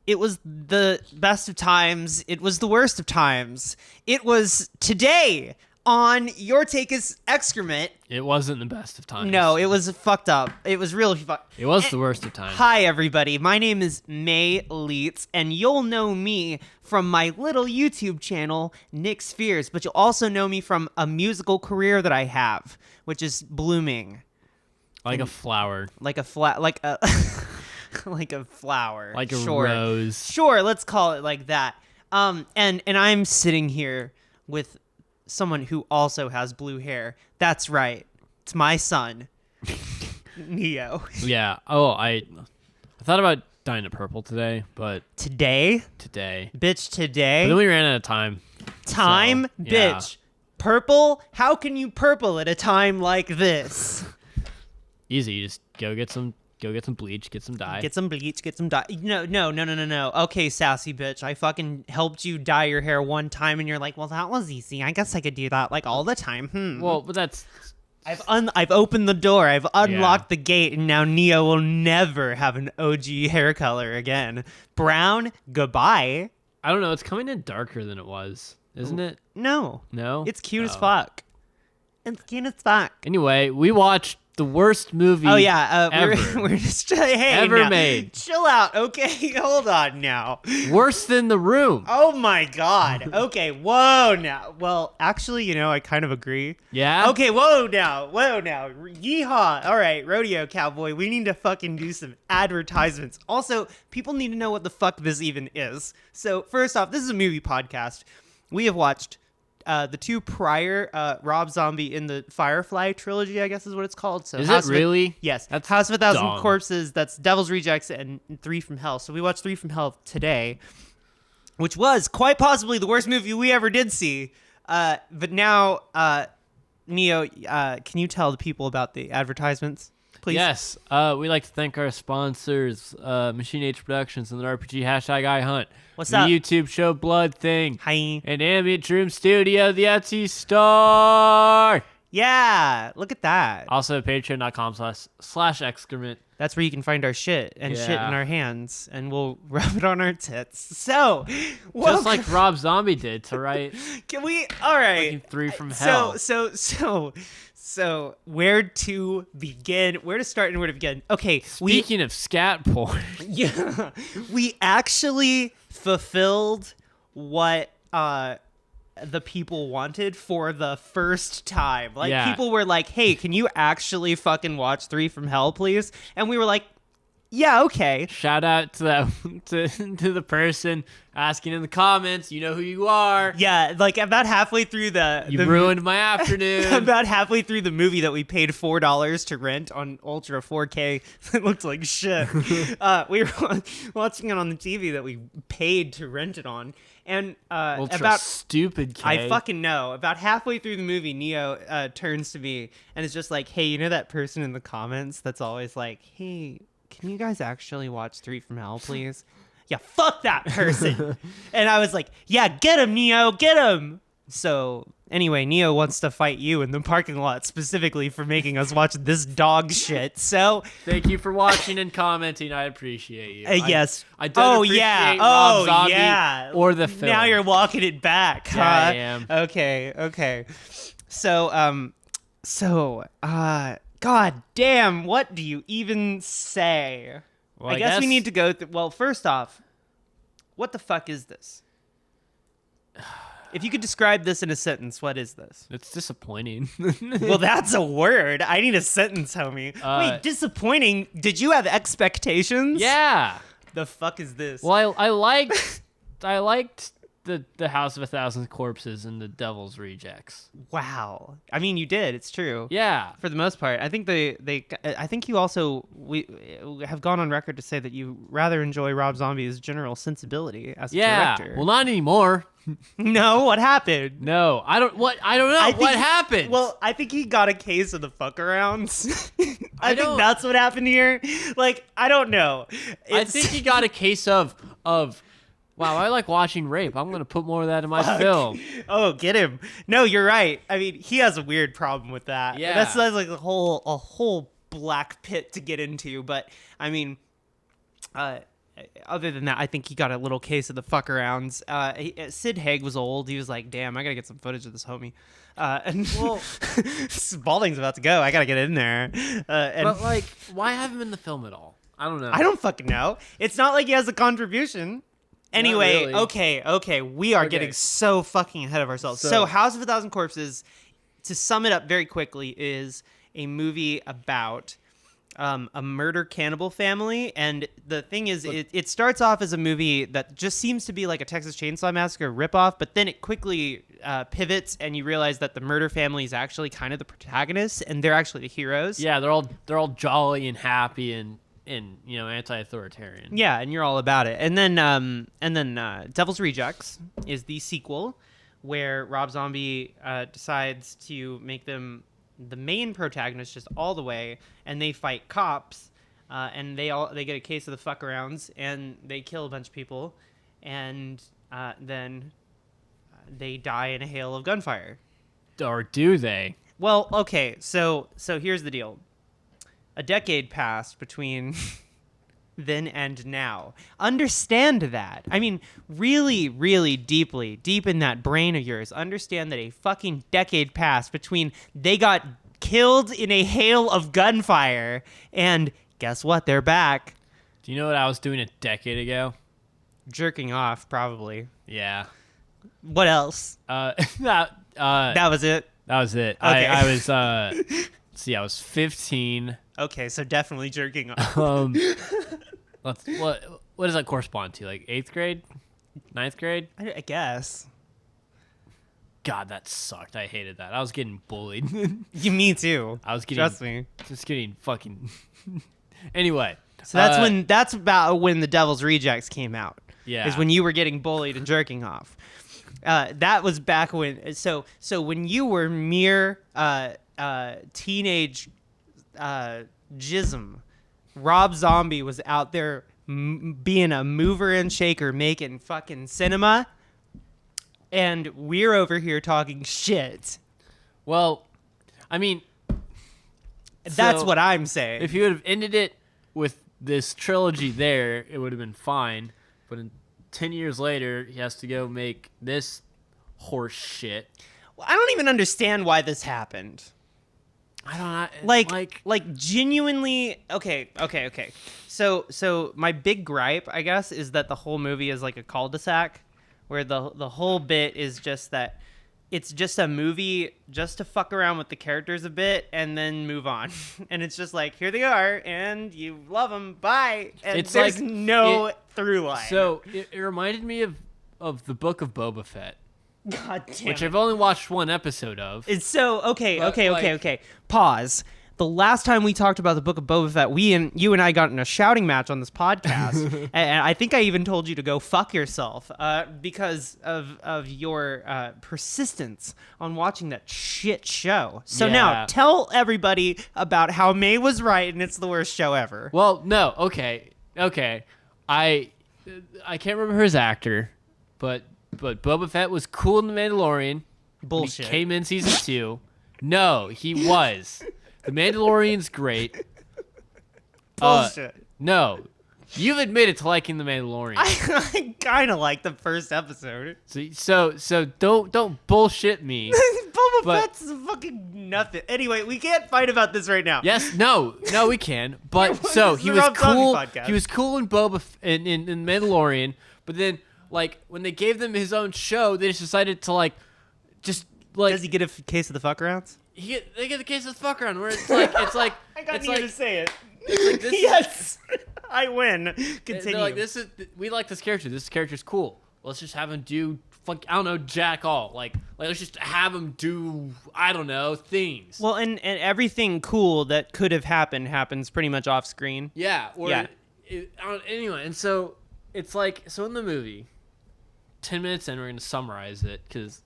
It was the best of times. It was the worst of times. It was today on Your Take is Excrement. It wasn't the best of times. No, it was fucked up. It was really fucked. It was the worst of times. Hi, everybody. My name is May Leitz, and you'll know me from my little YouTube channel, Nick Spheres, but you'll also know me from a musical career that I have, which is blooming. Like a flower. Like a flower. Like a flower. Like a rose. Sure, let's call it like that. And I'm sitting here with someone who also has blue hair. That's right. It's my son, Neo. Yeah. Oh, I thought about dyeing it purple today, but Today? Bitch, today? But then we ran out of time. Time? So, yeah. Bitch. Purple? How can you purple at a time like this? Easy. You just go get some bleach, get some dye. Get some bleach, get some dye. No. Okay, sassy bitch. I fucking helped you dye your hair one time and you're like, well, that was easy. I guess I could do that like all the time. Well, but that's... I've opened the door. I've unlocked the gate, and now Neo will never have an OG hair color again. Brown, goodbye. I don't know. It's coming in darker than it was, isn't it? No. No? It's cute as fuck. It's cute as fuck. Anyway, we watched the worst movie ever. We're just made. Chill out, okay? Hold on now. Worse than The Room. Oh my god. Okay, whoa now. Well, actually, I kind of agree. Yeah? Okay, whoa now. Yeehaw. All right, Rodeo Cowboy, we need to fucking do some advertisements. Also, people need to know what the fuck this even is. So, first off, this is a movie podcast. We have watched the two prior Rob Zombie in the Firefly trilogy, I guess is what it's called. So is it really? Yes. That's House of a Thousand dumb. Corpses, that's Devil's Rejects, and Three from Hell. So we watched Three from Hell today, which was quite possibly the worst movie we ever did see. But now, Neo, can you tell the people about the advertisements, please? Yes. We'd like to thank our sponsors, Machine Age Productions and the RPG #iHunt. What's the up? YouTube show Blood Thing. Hi. And Ambient Room Studio, the Etsy store. Yeah, look at that. Also, patreon.com/excrement. That's where you can find our shit and shit in Yeah. our hands, and we'll rub it on our tits. So, Just like Rob Zombie did to write can we? All right. Three from Hell. So, where to begin? Where to start and where to begin? Okay, Speaking of scat porn. Yeah, we actually fulfilled what the people wanted for the first time. Like, people were like, hey, can you actually fucking watch Three from Hell, please? And we were like, yeah, okay. Shout out to that to the person asking in the comments. You know who you are. Yeah, like about halfway through You ruined my afternoon. About halfway through the movie that we paid $4 to rent on Ultra 4K, it looked like shit. We were watching it on the TV that we paid to rent it on, and Ultra stupid K. I fucking know. About halfway through the movie, Neo turns to me and is just like, "Hey, you know that person in the comments that's always like, hey, can you guys actually watch Three from Hell, please?" Yeah, fuck that person. And I was like, yeah, get him, Neo, get him. So anyway, Neo wants to fight you in the parking lot specifically for making us watch this dog shit. So thank you for watching and commenting. I appreciate you. Yes. I don't appreciate Rob Zombie or the film. Now you're walking it back, huh? Yeah, I am. Okay. So, God damn, what do you even say? Well, I guess we need to go through. Well, first off, what the fuck is this? If you could describe this in a sentence, what is this? It's disappointing. Well, that's a word. I need a sentence, homie. Wait, disappointing? Did you have expectations? Yeah. The fuck is this? Well, I liked the House of a Thousand Corpses and the Devil's Rejects. Wow. I mean, you did. It's true. Yeah. For the most part, I think I think you also we have gone on record to say that you rather enjoy Rob Zombie's general sensibility as a director. Well, not anymore. No, what happened? No, I don't know. What happened? Well, I think he got a case of the fuck arounds. I think don't- that's what happened here. Like, I don't know. I think he got a case of wow, I like watching rape. I'm going to put more of that in my film. Oh, get him. No, you're right. I mean, he has a weird problem with that. Yeah. That's like a whole black pit to get into. But, I mean, other than that, I think he got a little case of the fuck arounds. Sid Haig was old. He was like, damn, I got to get some footage of this homie. And Well, Spalding's about to go. I got to get in there. but like, why have him in the film at all? I don't know. I don't fucking know. It's not like he has a contribution. Anyway, really. okay. We are Okay. getting so fucking ahead of ourselves. So House of a Thousand Corpses, to sum it up very quickly, is a movie about a murder cannibal family. And the thing is, it starts off as a movie that just seems to be like a Texas Chainsaw Massacre ripoff, but then it quickly pivots and you realize that the murder family is actually kind of the protagonists and they're actually the heroes. Yeah, they're all jolly and happy and anti-authoritarian. Yeah, and you're all about it. And then Devil's Rejects is the sequel where Rob Zombie decides to make them the main protagonist just all the way, and they fight cops, and they get a case of the fuck arounds, and they kill a bunch of people, and then they die in a hail of gunfire. Or do they? Well, okay, so here's the deal. A decade passed between then and now. Understand that. I mean, really, really deep in that brain of yours, understand that a fucking decade passed between they got killed in a hail of gunfire and guess what? They're back. Do you know what I was doing a decade ago? Jerking off, probably. Yeah. What else? That That was it? was it. Okay. I was I was 15. Okay, so definitely jerking off. What does that correspond to? Like 8th grade? 9th grade? I guess. God, that sucked. I hated that. I was getting bullied. Me too. I was getting Trust me. just getting fucking Anyway. So that's about when the Devil's Rejects came out. Yeah. Is when you were getting bullied and jerking off. That was back when. So when you were mere teenage jism, Rob Zombie was out there being a mover and shaker, making fucking cinema, and we're over here talking shit. Well, I mean, That's so what I'm saying. if you would have ended it with this trilogy there, it would have been fine. But 10 years later, he has to go make this horse shit. I don't even understand why this happened. I don't know. Like genuinely. Okay. So my big gripe, I guess, is that the whole movie is like a cul-de-sac, where the whole bit is just that it's just a movie just to fuck around with the characters a bit and then move on. And it's just like, here they are, and you love them, bye. And It's there's like- no through line. So it reminded me of the Book of Boba Fett, God damn which it. I've only watched one episode of. It's so okay. But, like- Pause. The last time we talked about the Book of Boba Fett, you and I got in a shouting match on this podcast, and I think I even told you to go fuck yourself because of your persistence on watching that shit show. So now Yeah. tell everybody about how May was right and it's the worst show ever. Well, no, okay. I can't remember his actor, but Boba Fett was cool in The Mandalorian. Bullshit. He came in season 2. No, he was. The Mandalorian's great. Bullshit. No, you've admitted to liking The Mandalorian. I kind of like the first episode. So don't bullshit me. Boba But- Fett's fucking nothing. Anyway, we can't fight about this right now. Yes, no, we can. But This so is he the was Rob Zombie cool. podcast. He was cool in in Mandalorian. But then, like, when they gave them his own show, they just decided to Does he get a case of the fuck arounds? they get the case of the fuck around where it's like I got it's you like to say it. like this is- Yes, I win. Continue. they're like we like this character. This character's cool. Let's just have him do I don't know, jack all. Like let's just have him do I don't know things. Well, and everything cool that could have happened happens pretty much off screen. Yeah. Or Yeah. Anyway, and so it's like in the movie, 10 minutes in, we're gonna summarize it because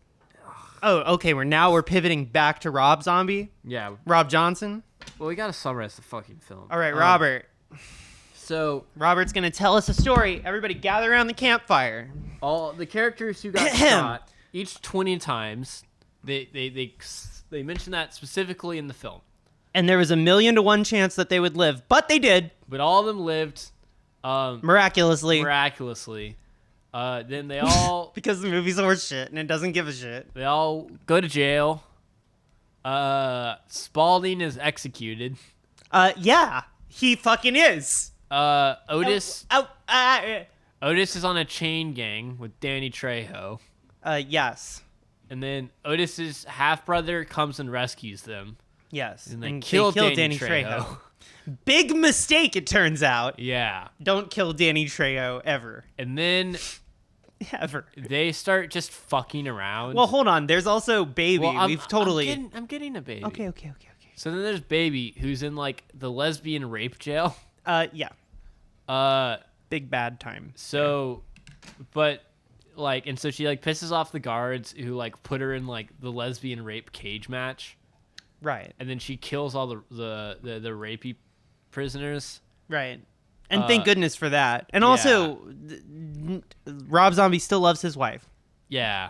Oh, okay. We're pivoting back to Rob Zombie, yeah. Rob Johnson. Well, we gotta summarize the fucking film. All right, Robert. So Robert's gonna tell us a story. Everybody, gather around the campfire. all the characters who got shot each 20 times, they mention that specifically in the film. And there was 1,000,000 to 1 chance that they would live, but they did. But all of them lived, Miraculously. Then they all Because the movie's horse shit and it doesn't give a shit. they all go to jail. Spaulding is executed. Yeah, he fucking is. Otis Oh, Otis is on a chain gang with Danny Trejo. yes. And then Otis's half brother comes and rescues them. Yes. And they And kill kill Danny Trejo. Big mistake, it turns out. Yeah. Don't kill Danny Trejo ever. And then Ever. they start just fucking around. Well, hold on. There's also Baby. Well, We've totally. I'm getting a baby. Okay. So then there's Baby, who's in like the lesbian rape jail. Yeah. Big bad time. So, but like, and so she like pisses off the guards who like put her in like the lesbian rape cage match, Right. and then she kills all the rapey prisoners. Right. And thank goodness for that. And also, Rob Zombie still loves his wife. Yeah.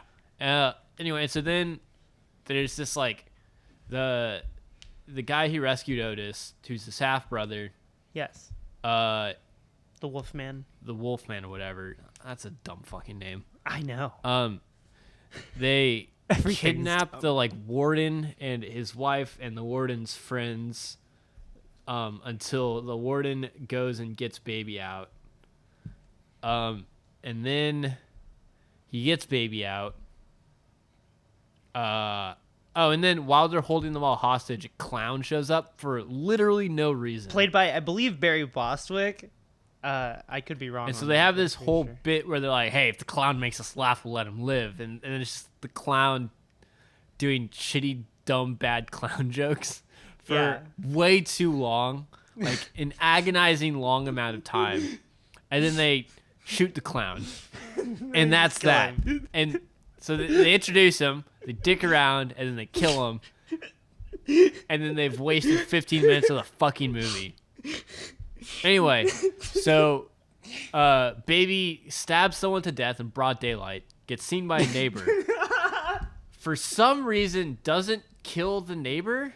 Anyway, so then there's this like the guy who rescued Otis, who's his half brother. Yes. The Wolfman. Wolfman or whatever. That's a dumb fucking name. I know. They Everything's kidnap dumb. the like warden and his wife and the warden's friends until the warden goes and gets Baby out. And then he gets Baby out. And then while they're holding them all hostage, a clown shows up for literally no reason. Played by, I believe, Barry Bostwick. I could be wrong. And so on they that, have but I'm this pretty whole sure. bit where they're like, hey, if the clown makes us laugh, we'll let him live. And it's just the clown doing shitty, dumb, bad clown jokes for Yeah. way too long, like an agonizing long amount of time. And then they shoot the clown. And that's kill that. him. And so they introduce him, they dick around, and then they kill him. And then they've wasted 15 minutes of the fucking movie. Anyway, so Baby stabs someone to death in broad daylight, gets seen by a neighbor. For some reason, doesn't kill the neighbor.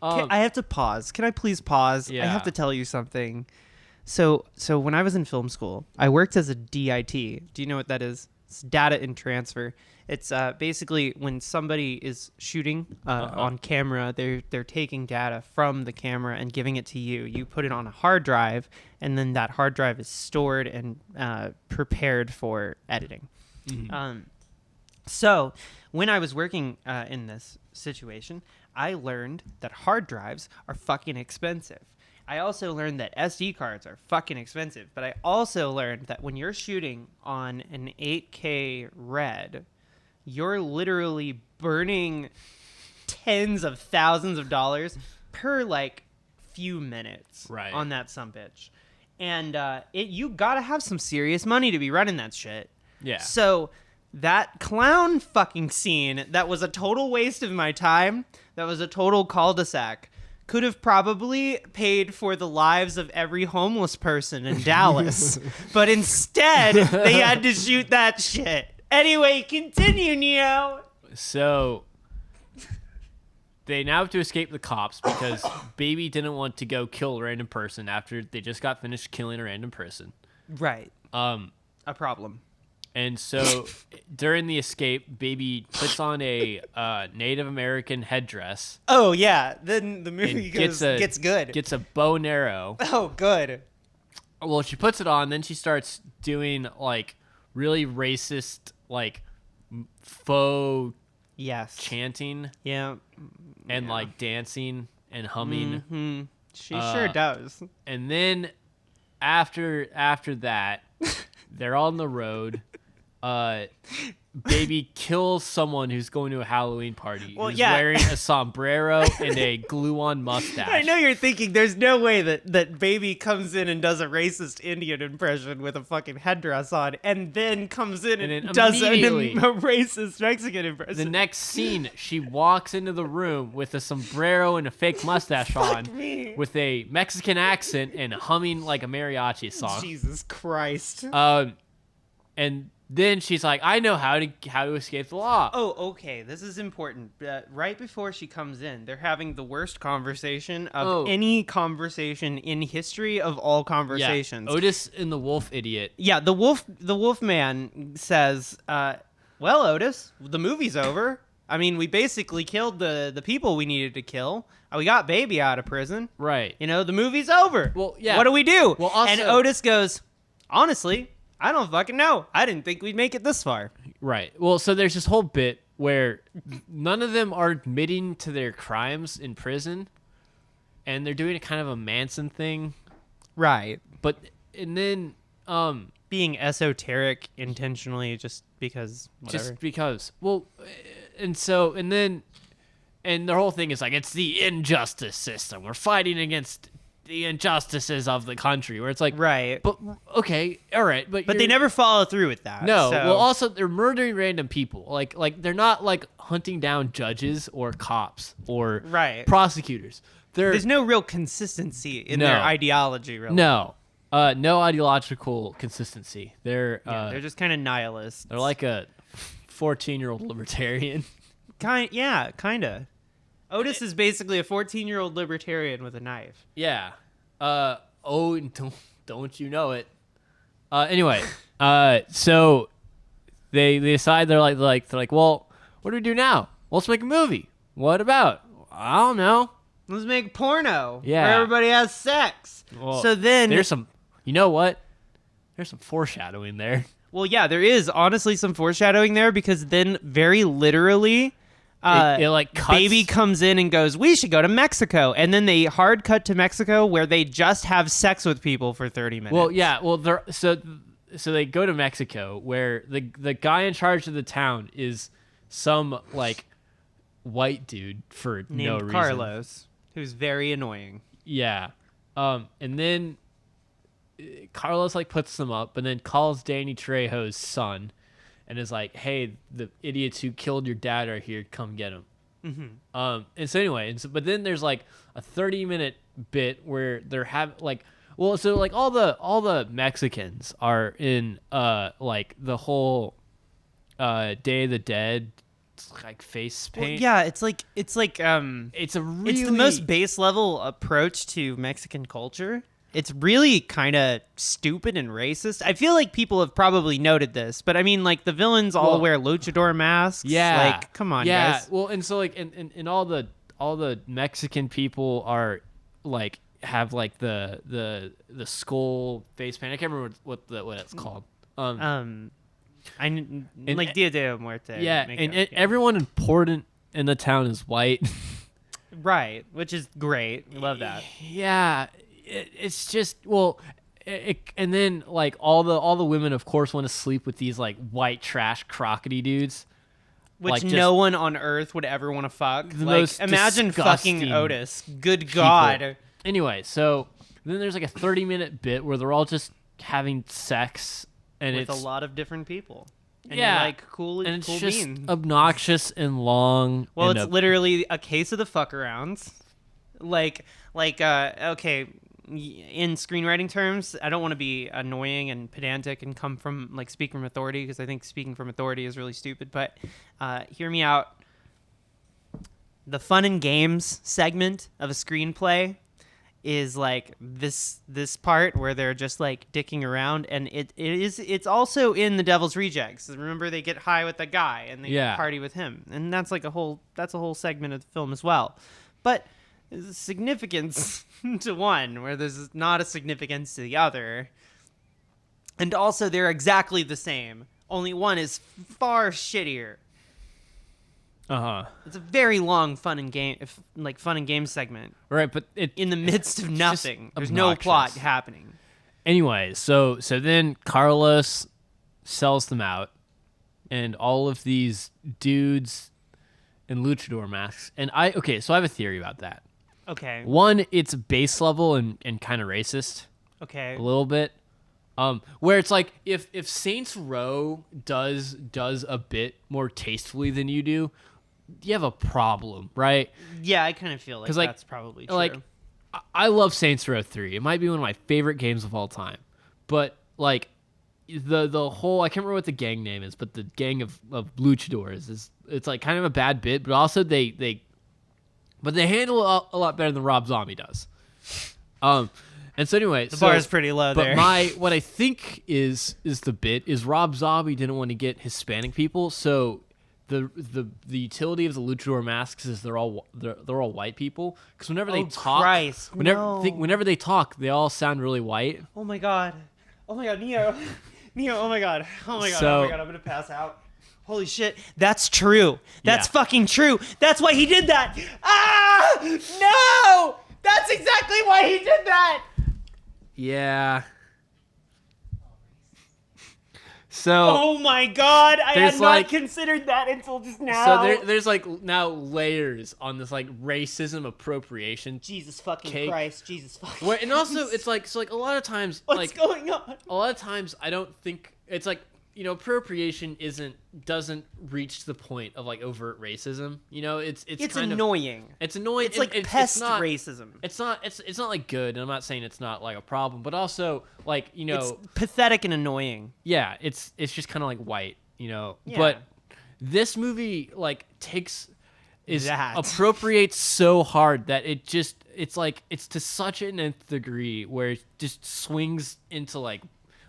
I have to pause. Can I please pause? I Yeah. have to tell you something. So when I was in film school, I worked as a DIT. Do you know what that is? It's data in transfer. It's basically when somebody is shooting on camera, they're taking data from the camera and giving it to you. You put it on a hard drive, and then that hard drive is stored and prepared for editing. Mm-hmm. So when I was working in this situation, I learned that hard drives are fucking expensive. I also learned that SD cards are fucking expensive, but I also learned that when you're shooting on an 8K Red, you're literally burning tens of thousands of dollars per like few minutes Right. on that sumbitch. And you gotta have some serious money to be running that shit. Yeah. So that clown fucking scene that was a total waste of my time, that was a total cul-de-sac, could have probably paid for the lives of every homeless person in Dallas. But instead, they had to shoot that shit. Anyway, continue, Neo. So they now have to escape the cops because Baby didn't want to go kill a random person after they just got finished killing a random person. Right. A problem. And so during the escape, Baby puts on a Native American headdress. Oh, yeah. Then the movie and gets good. Gets a bow and arrow. Oh, good. Well, she puts it on, then she starts doing like really racist, like faux Yes. chanting Yeah. and like dancing and humming. Hmm. She sure does. And then after that, they're on the road. Baby kills someone who's going to a Halloween party. Well, who's yeah. wearing a sombrero and a glue-on mustache. I know you're thinking there's no way that Baby comes in and does a racist Indian impression with a fucking headdress on and then comes in and, And then does a immediately- racist Mexican impression. The next scene, she walks into the room with a sombrero and a fake mustache on, me. with a Mexican accent and humming like a mariachi song. Jesus Christ. And then she's like, I know how to escape the law. Oh, okay. This is important. Right before she comes in, they're having the worst conversation of any conversation in history of all conversations. Yeah. Otis and the wolf idiot. Yeah, the wolf man says, well, Otis, the movie's over. I mean, we basically killed the people we needed to kill. We got baby out of prison. Right. You know, the movie's over. Well, yeah. What do we do? Well, also, and Otis goes, honestly, I don't fucking know. I didn't think we'd make it this far. Right. Well, so there's this whole bit where none of them are admitting to their crimes in prison, and they're doing a kind of a Manson thing. Right. And then being esoteric intentionally just because whatever. Just because. Well, and the whole thing is like, it's the injustice system. We're fighting against the injustices of the country, where it's like, right, but okay, all right, but they never follow through with that. No, so. well, also they're murdering random people, like they're not like hunting down judges or cops or prosecutors. There's no real conconsistency in their ideology, really. No ideological consistency. They're just kind of nihilists. They're like a 14-year-old libertarian. Kinda. Otis is basically a 14-year-old libertarian with a knife. Yeah. Don't you know it? Anyway, so they decide they're like, well, what do we do now? Well, let's make a movie. What about? I don't know. Let's make porno. Yeah. Where everybody has sex. Well, so then there's some. You know what? There's some foreshadowing there. Well, yeah, there is honestly some foreshadowing there, because then very literally. It like cuts. Baby comes in and goes, we should go to Mexico, and then they hard cut to Mexico where they just have sex with people for 30 minutes. Well, yeah, so they go to Mexico, where the guy in charge of the town is some like white dude for named no reason. Carlos, who's very annoying. Yeah, and then Carlos like puts them up, and then calls Danny Trejo's son. And is like, hey, the idiots who killed your dad are here. Come get them. Mm-hmm. And so anyway, but then there's like a 30-minute bit where they're so like all the Mexicans are in like the whole Day of the Dead like face paint. Well, yeah, it's the most base level approach to Mexican culture. It's really kind of stupid and racist. I feel like people have probably noted this, but I mean, like, the villains all wear luchador masks. Yeah, like, come on, guys. Well, and so like, and all the Mexican people are like have like the skull face paint. I can't remember what it's called. Like Dia de Muerte. Yeah, and everyone important in the town is white. Right, which is great. I love that. Yeah. It's just and then like all the women of course want to sleep with these like white trash crockety dudes, which like, no one on earth would ever want to fuck. The like, most imagine fucking Otis. Good God. Anyway, so then there's like a 30-minute bit where they're all just having sex, and with it's a lot of different people. And yeah, you're like cool, and it's cool just beans. obnoxious and long. Well, and it's literally a case of the fuck arounds. Okay. In screenwriting terms, I don't want to be annoying and pedantic and come from like speak from authority, because I think speaking from authority is really stupid, but hear me out. The fun and games segment of a screenplay is like this part where they're just like dicking around, and it's also in The Devil's Rejects. Remember, they get high with the guy and they party with him, and that's a whole segment of the film as well. But there's a significance to one where there's not a significance to the other. And also they're exactly the same. Only one is far shittier. Uh-huh. It's a very long fun and game segment. Right, but in the midst of nothing. There's no plot happening. Anyway, so then Carlos sells them out, and all of these dudes in luchador masks. And so I have a theory about that. Okay. One, it's base level and kind of racist. Okay. A little bit. Where it's like if Saints Row does a bit more tastefully than you do, you have a problem, right? Yeah, I kind of feel like that's probably true. Like, I love Saints Row 3. It might be one of my favorite games of all time. But like, the whole, I can't remember what the gang name is, but the gang of luchadors it's like kind of a bad bit, but also they handle it a lot better than Rob Zombie does. And so anyway, the bar is pretty low there. But what I think is the bit is Rob Zombie didn't want to get Hispanic people, so the utility of the luchador masks is they're all white people, because whenever they talk, whenever they talk, they all sound really white. Oh my god, Neo, oh my god, I'm gonna pass out. Holy shit, that's true. That's fucking true. That's why he did that. Ah, no, that's exactly why he did that. Yeah. So. Oh my god, I had not like, considered that until just now. So there's like now layers on this like racism appropriation. Jesus fucking cake. Christ, Jesus fucking. Where, and also it's like a lot of times what's going on? A lot of times I don't think it's like, you know, appropriation doesn't reach the point of like overt racism. You know, it's kind annoying. It's annoying. It's like pest racism. It's not like good. And I'm not saying it's not like a problem, but also like, you know, it's pathetic and annoying. Yeah, it's just kind of like white, you know. Yeah. But this movie like appropriates so hard that it's like it's to such an nth degree where it just swings into like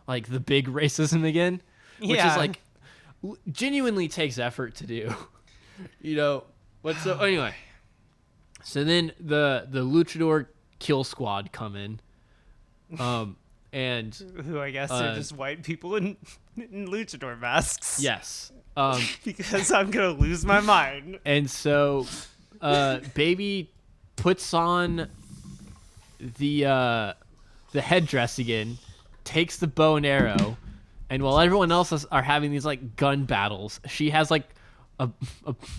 the big racism again. Which is like genuinely takes effort to do, you know. But so anyway, so then the luchador kill squad come in, and who I guess are just white people in luchador masks. Yes, because I'm gonna lose my mind. And so, Baby puts on the headdress again, takes the bow and arrow. And while everyone else are having these like gun battles, she has like a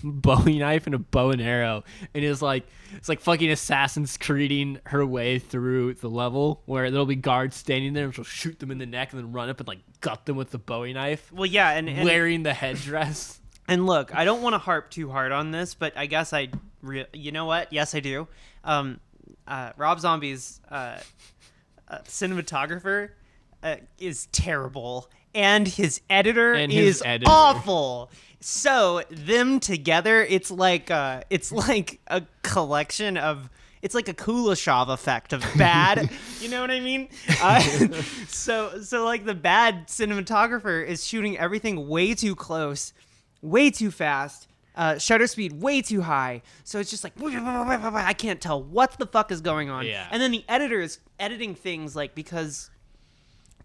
Bowie knife and a bow and arrow, and it's like fucking Assassin's Creeding her way through the level where there'll be guards standing there and she'll shoot them in the neck and then run up and like gut them with the Bowie knife. Well, yeah, and wearing the headdress. And look, I don't want to harp too hard on this, but I guess you know what? Yes, I do. Rob Zombie's cinematographer is terrible. And his editor is awful. So them together, it's like a collection of. It's like a Kuleshov effect of bad. You know what I mean? So like the bad cinematographer is shooting everything way too close, way too fast, shutter speed way too high. So it's just like I can't tell what the fuck is going on. Yeah. And then the editor is editing things like because.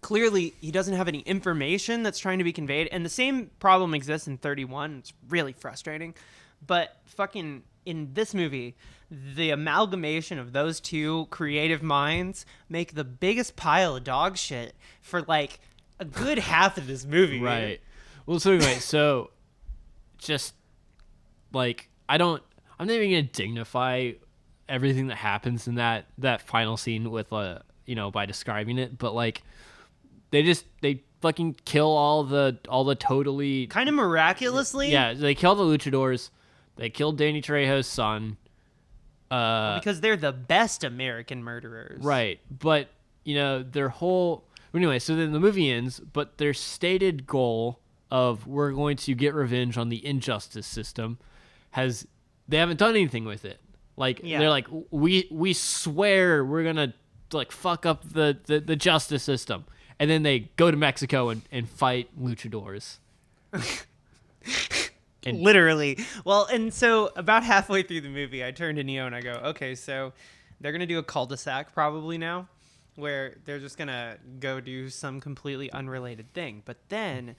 Clearly, he doesn't have any information that's trying to be conveyed. And the same problem exists in 31. It's really frustrating. But fucking in this movie, the amalgamation of those two creative minds make the biggest pile of dog shit for like a good half of this movie. Right. Well, so anyway, so just like I'm not even gonna dignify everything that happens in that final scene with by describing it, but like they fucking kill all the totally kind of miraculously. Yeah, they kill the luchadors. They killed Danny Trejo's son. Because they're the best American murderers. Right. But, their whole... Anyway, so then the movie ends, but their stated goal of we're going to get revenge on the injustice system they haven't done anything with it. Like, They're like, we swear we're going to, like, fuck up the justice system. And then they go to Mexico and fight luchadors. And literally. Well, and so about halfway through the movie, I turn to Neo and I go, okay, so they're going to do a cul-de-sac probably now where they're just going to go do some completely unrelated thing. But then,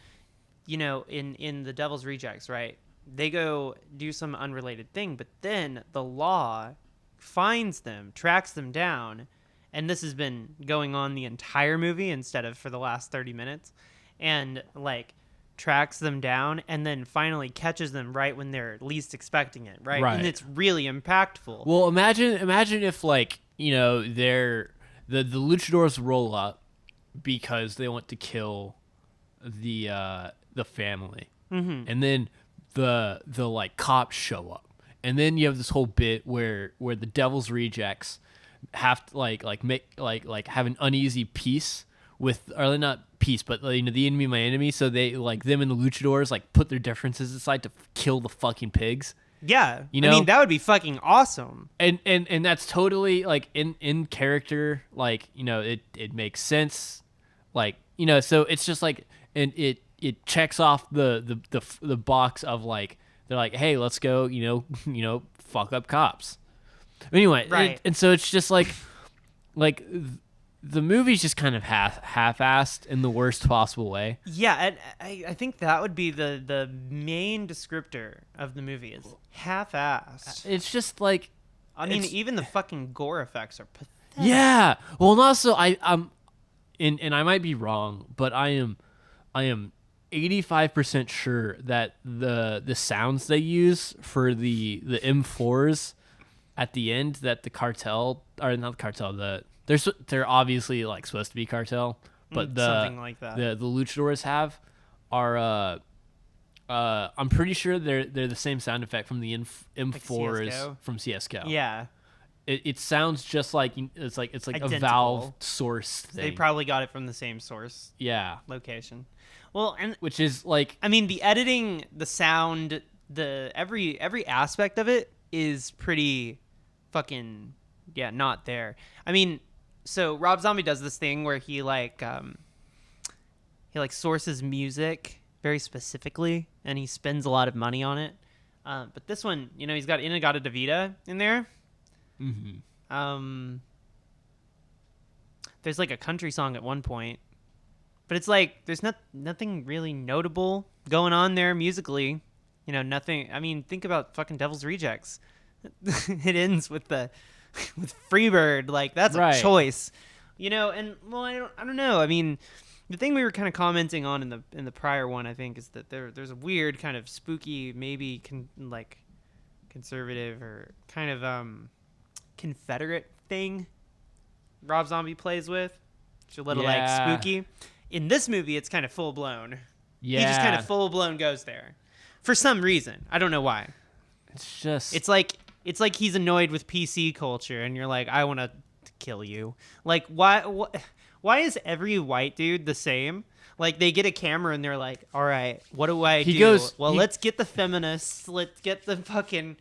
in The Devil's Rejects, right, they go do some unrelated thing, but then the law finds them, tracks them down, and this has been going on the entire movie instead of for the last 30 minutes, and, like, tracks them down and then finally catches them right when they're least expecting it, right? And it's really impactful. Well, imagine if, like, the luchadors roll up because they want to kill the family, and then the like cops show up, and then you have this whole bit where the Devil's Rejects have to like have an uneasy peace with, or not peace, but the enemy my enemy. So they like them and the luchadors like put their differences aside to kill the fucking pigs. Yeah, You know? I mean that would be fucking awesome. And that's totally like in character. Like it makes sense. Like so it's just like and it checks off the box of like they're like, hey, let's go fuck up cops. Anyway, Right. and so it's just like the movie's just kind of half-assed in the worst possible way. Yeah, and I think that would be the main descriptor of the movie is half-assed. It's just like I mean, even the fucking gore effects are pathetic. yeah. Well, and also I'm and I might be wrong, but I am 85% sure that the sounds they use for the M4s at the end that the cartel or not the cartel they're obviously like supposed to be cartel, but something like that. the luchadors have are I'm pretty sure they're the same sound effect from the M4s CS:GO? from CS:GO. Yeah, It sounds just like it's like a Identical. Valve source thing. they probably got it from the same source yeah, location. Well, and which is like I mean the editing, the sound, the every aspect of it is pretty fucking not there. I mean, so Rob Zombie does this thing where he sources music very specifically and he spends a lot of money on it. But this one, he's got Inagata Davida in there. mm-hmm. There's like a country song at one point, but it's like there's nothing really notable going on there musically. Nothing. I mean, think about fucking Devil's Rejects. It ends with with Freebird. Like that's Right. a choice, And well, I don't know. I mean, the thing we were kind of commenting on in the prior one, I think, is that there's a weird kind of spooky, maybe like conservative or kind of Confederate thing Rob Zombie plays with. It's a little like Yeah. spooky. In this movie, it's kind of full blown. Yeah, He just kind of full blown goes there for some reason. I don't know why. it's just It's like he's annoyed with PC culture, and you're like, I want to kill you. Like, why is every white dude the same? Like, they get a camera and they're like, all right, what do I do? Let's get the feminists. Let's get the fucking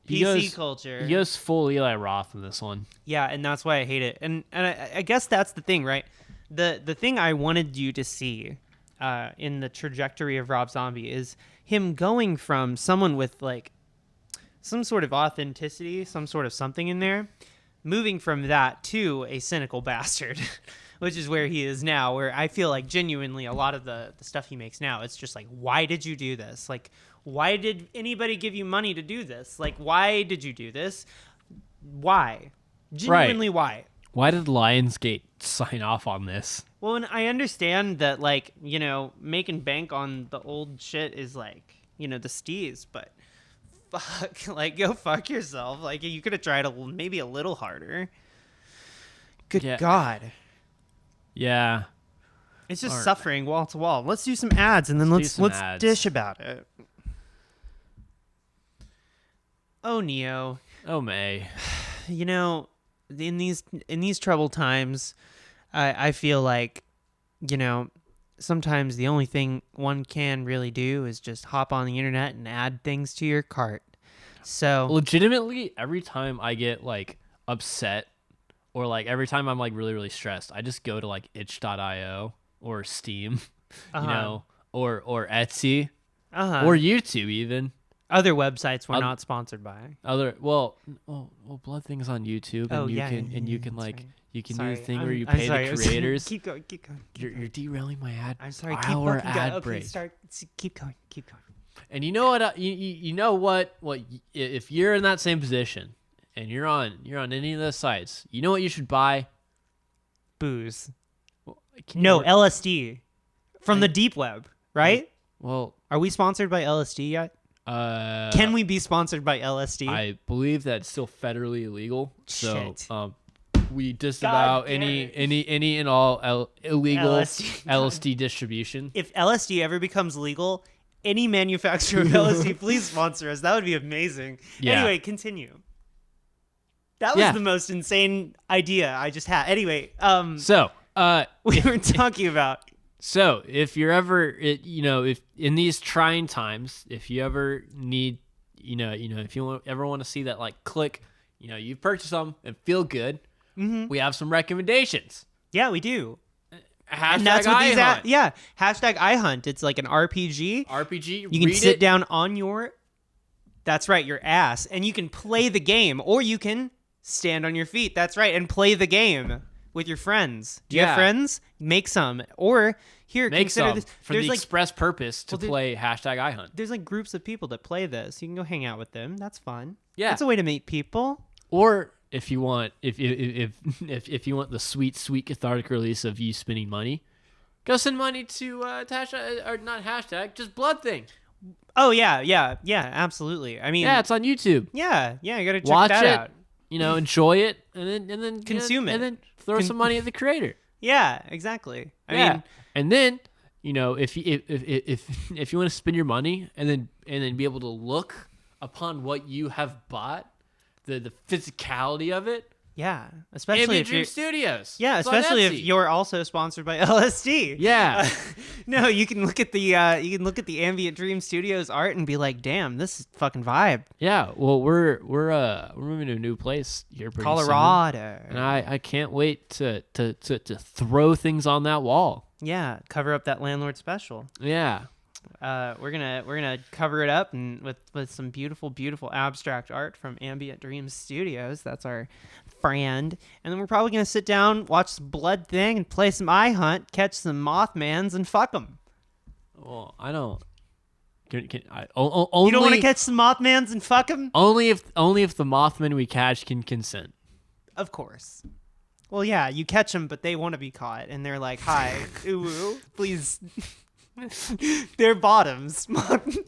PC culture. He goes full Eli Roth in this one. Yeah, and that's why I hate it. And I guess that's the thing, right? The thing I wanted you to see in the trajectory of Rob Zombie is him going from someone with like some sort of authenticity, some sort of something in there, moving from that to a cynical bastard, which is where he is now, where I feel like genuinely a lot of the stuff he makes now, it's just like, why did you do this? Like, why did anybody give you money to do this? Like, why did you do this? Why? Genuinely, why? Why did Lionsgate sign off on this? Well, and I understand that, like, making bank on the old shit is like, the steez, but fuck, like, go fuck yourself. Like, you could have tried maybe a little harder. Good God. Yeah. It's just suffering wall to wall. Let's do some ads and then let's ads. dish about it. Oh, Neo. Oh, May. In these troubled times, I feel like, sometimes the only thing one can really do is just hop on the internet and add things to your cart. So Legitimately, every time I get like upset or like every time I'm like really, really stressed, I just go to like itch.io or Steam, or Etsy or YouTube even. Other websites we're not sponsored by. Well, Blood Thing's on YouTube, and you can like right. you can Sorry, do the thing I'm- where you I'm pay sorry, the creators. Keep going. You're derailing my ad. I'm sorry. Our Keep ad going. break. Okay, keep going. And you know what? You know what? If you're in that same position and you're on any of those sites, you know what you should buy? Booze. Well, No, LSD from the deep web, right? Well, Are we sponsored by LSD yet? Can we be sponsored by LSD? I believe that's still federally illegal. So, Shit. we disavow God damn any and all illegal LSD. LSD distribution. If LSD ever becomes legal, any manufacturer of LSD, please sponsor us. That would be amazing. Yeah. Anyway, continue. That was Yeah. the most insane idea I just had. Anyway, So we were talking about. So if you're ever, if in these trying times, if you ever need, if you ever want to see that like click, you purchase them and feel good, we have some recommendations. Yeah, we do. Hashtag And that's what these iHunt. yeah, hashtag iHunt. It's like an RPG. RPG. You can sit down on that's right, your ass, and you can play the game, or you can stand on your feet. That's right, and play the game with your friends. Do you have friends? Make some. Or here, consider this. For the express purpose to play hashtag iHunt. There's like groups of people that play this. You can go hang out with them. That's fun. Yeah, it's a way to meet people. Or if you want, if you want the sweet cathartic release of you spending money, go send money to hashtag, or not hashtag, just Blood Thing. Oh yeah, absolutely. I mean, yeah, it's on YouTube. Yeah, you gotta check Watch that out. Enjoy it, and then consume it, and then throw some money at the creator. Yeah, exactly. I mean, and then if you want to spend your money and then be able to look upon what you have bought, the physicality of it. Yeah, especially Ambient if Dream you're Studios. Yeah, it's especially if you're also sponsored by LSD. Yeah. No, you can look at the Ambient Dream Studios art and be like, "Damn, this is fucking vibe." Yeah. Well, we're moving to a new place here, pretty Colorado, soon, and I can't wait to throw things on that wall. Yeah, cover up that landlord special. Yeah. We're gonna cover it up and with some beautiful abstract art from Ambient Dream Studios. That's our friend, and then we're probably gonna sit down, watch the Blood Thing, and play some iHunt, catch some Mothmans, and fuck them. Well, I don't. Only, you don't want to catch some Mothmans and fuck them? Only if the Mothman we catch can consent. Of course. Well, yeah, you catch them, but they want to be caught, and they're like, "Hi, ooh, please." They're bottoms. Mothman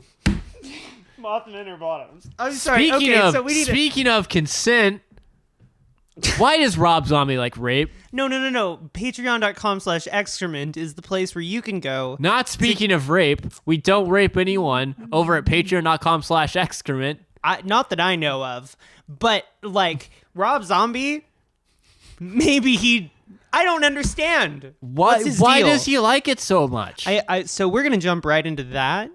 are bottoms. I'm sorry. Speaking of consent, why does Rob Zombie like rape? No. Patreon.com/excrement is the place where you can go. Not speaking of rape, we don't rape anyone over at patreon.com/excrement. Not that I know of, but like Rob Zombie, maybe I don't understand. Why does he like it so much? So we're gonna jump right into that.